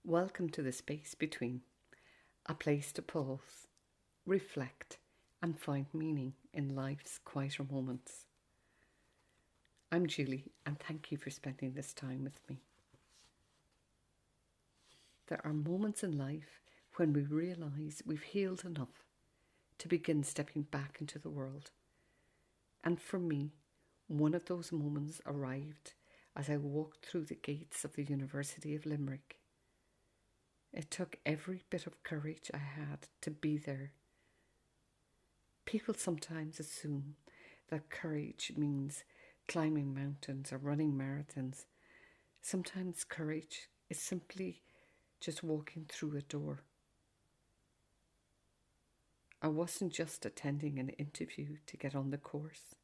Welcome to the space between, a place to pause, reflect, and find meaning in life's quieter moments. I'm Julie, and thank you for spending this time with me. There are moments in life when we realise we've healed enough to begin stepping back into the world. And for me, one of those moments arrived as I walked through the gates of the University of Limerick. It took every bit of courage I had to be there. People sometimes assume that courage means climbing mountains or running marathons. Sometimes courage is simply just walking through a door. I wasn't just attending an interview to get on the course.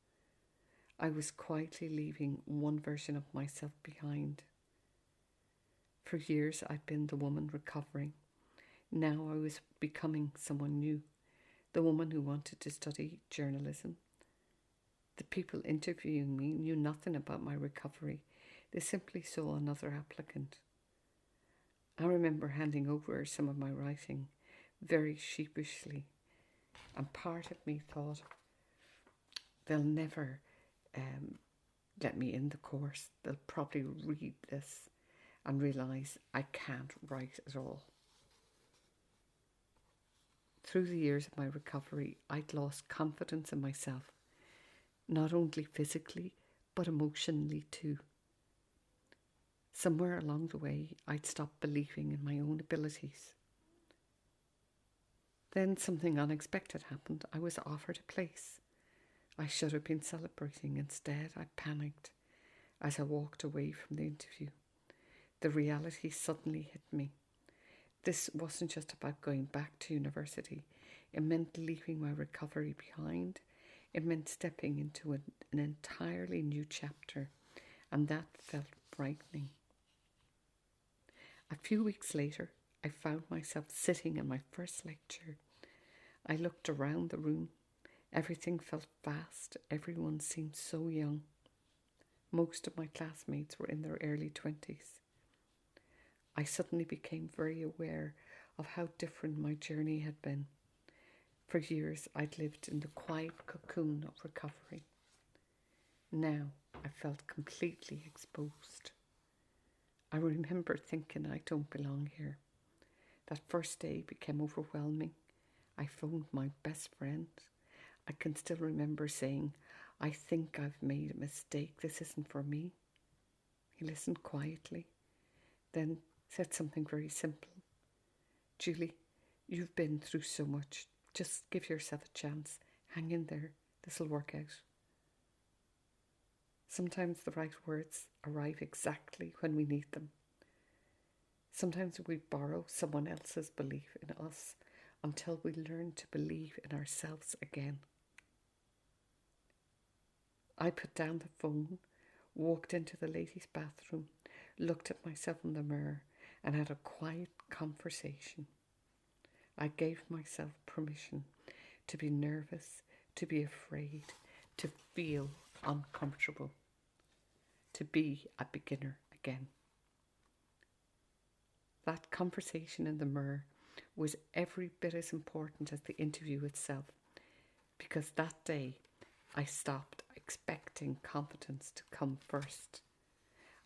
I was quietly leaving one version of myself behind. For years I'd been the woman recovering. Now I was becoming someone new, the woman who wanted to study journalism. The people interviewing me knew nothing about my recovery. They simply saw another applicant. I remember handing over some of my writing very sheepishly, and part of me thought, they'll never let me in the course. They'll probably read this and realise I can't write at all. Through the years of my recovery, I'd lost confidence in myself, not only physically, but emotionally too. Somewhere along the way, I'd stopped believing in my own abilities. Then something unexpected happened. I was offered a place I should have been celebrating. Instead, I panicked as I walked away from the interview. The reality suddenly hit me. This wasn't just about going back to university. It meant leaving my recovery behind. It meant stepping into an entirely new chapter, and that felt frightening. A few weeks later, I found myself sitting in my first lecture. I looked around the room. Everything felt vast. Everyone seemed so young. Most of my classmates were in their early 20s. I suddenly became very aware of how different my journey had been. For years, I'd lived in the quiet cocoon of recovery. Now, I felt completely exposed. I remember thinking I don't belong here. That first day became overwhelming. I phoned my best friend. I can still remember saying, I think I've made a mistake. This isn't for me. He listened quietly, then said something very simple. Julie, you've been through so much. Just give yourself a chance. Hang in there. This'll work out. Sometimes the right words arrive exactly when we need them. Sometimes we borrow someone else's belief in us until we learn to believe in ourselves again. I put down the phone, walked into the ladies' bathroom, looked at myself in the mirror, and had a quiet conversation. I gave myself permission to be nervous, to be afraid, to feel uncomfortable, to be a beginner again. That conversation in the mirror was every bit as important as the interview itself, because that day I stopped expecting confidence to come first.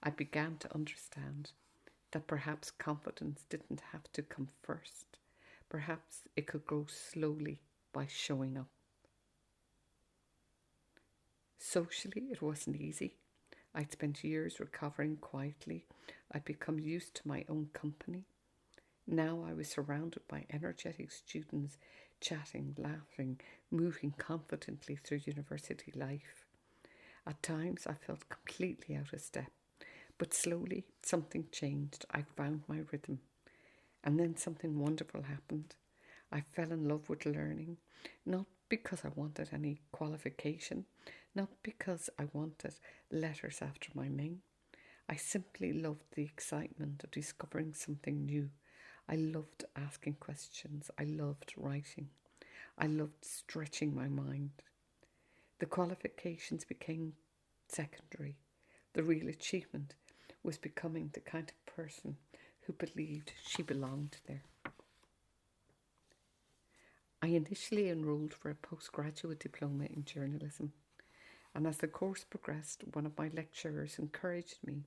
I began to understand that perhaps confidence didn't have to come first. Perhaps it could grow slowly by showing up. Socially, it wasn't easy. I'd spent years recovering quietly. I'd become used to my own company. Now I was surrounded by energetic students, chatting, laughing, moving confidently through university life. At times I felt completely out of step, but slowly something changed. I found my rhythm. And then something wonderful happened. I fell in love with learning, not because I wanted any qualification, not because I wanted letters after my name. I simply loved the excitement of discovering something new. I loved asking questions. I loved writing. I loved stretching my mind. The qualifications became secondary. The real achievement was becoming the kind of person who believed she belonged there. I initially enrolled for a postgraduate diploma in journalism, and as the course progressed, one of my lecturers encouraged me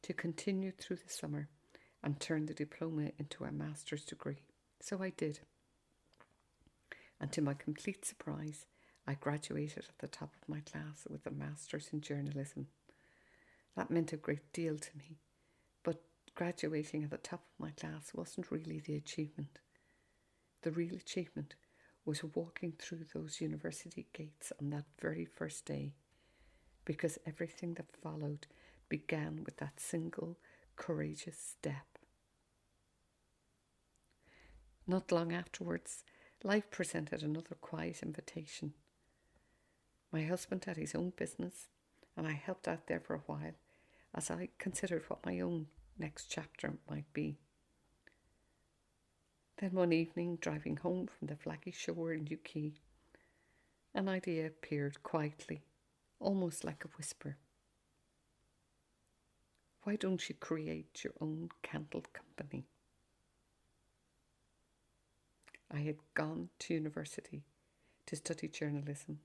to continue through the summer and turn the diploma into a master's degree. So I did. And to my complete surprise, I graduated at the top of my class with a master's in journalism. That meant a great deal to me, but graduating at the top of my class wasn't really the achievement. The real achievement was walking through those university gates on that very first day, because everything that followed began with that single courageous step. Not long afterwards, life presented another quiet invitation. My husband had his own business, and I helped out there for a while as I considered what my own next chapter might be. Then one evening, driving home from the flaggy shore in Newquay, an idea appeared quietly, almost like a whisper. Why don't you create your own candle company? I had gone to university to study journalism.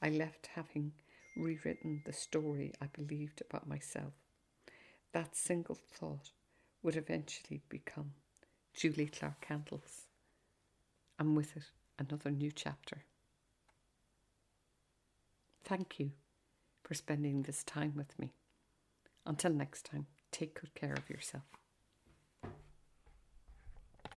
I left having rewritten the story I believed about myself. That single thought would eventually become Julie Clark Candles, and with it another new chapter. Thank you for spending this time with me. Until next time, take good care of yourself.